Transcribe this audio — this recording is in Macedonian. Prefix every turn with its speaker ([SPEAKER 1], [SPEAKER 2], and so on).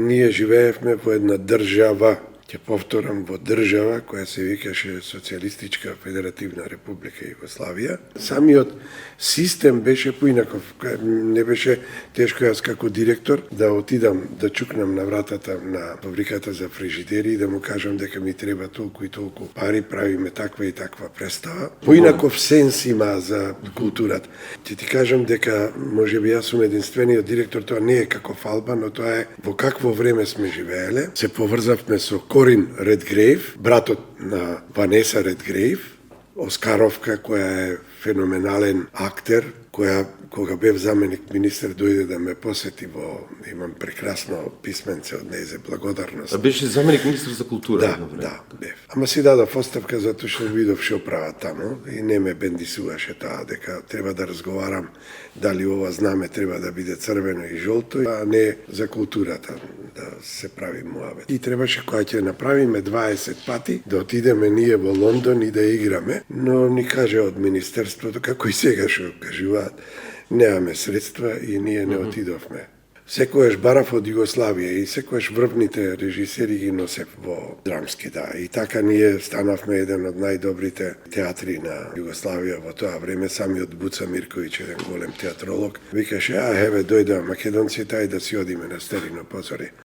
[SPEAKER 1] Ние живеевме во една држава, ќе повторам, во држава која се викаше Социјалистичка Федеративна Република Југославија. Самиот систем беше поинаков. Не беше тешко јас како директор да отидам да чукнам на вратата на фабриката за фрижидери и да му кажам дека ми треба толку и толку пари, правиме таква и таква представа. Поинаков сенс има за културата. Ќе ти кажам дека можеби јас сум единствениот директор, тоа не е како фалба, но тоа е во какво време сме живееле. Се поврзавме со Корин Редгрейв, братот на Ванеса Редгрейв, Оскаровка, која е феноменален актер, која кога бев заменик министер дојде да ме посети имам прекрасно писменце од нејзе благодарност.
[SPEAKER 2] А беше заменик министер за култура?
[SPEAKER 1] Да, бев. Ама си дадов оставка затоа што видов што прават таму и не ме бендисуваше таа дека треба да разговарам дали ова знаме треба да биде црвено и жолто, а не за културата да се прави муабет. И требаше кога ќе направиме 20 пати да отидеме ние во Лондон и да играме, но ни каже од министерството, како и сега што кажуваат, немаме средства и ние не отидовме. Секојаш барав од Југославија и секојаш врвните режисери ги носев во драмски, да. И така ние станавме еден од најдобрите театри на Југославија во тоа време. Самиот Буца Мирковиќ, еден голем театролог, викаше, еве дојдоа македонците, ајде да си одиме на Стерино позори.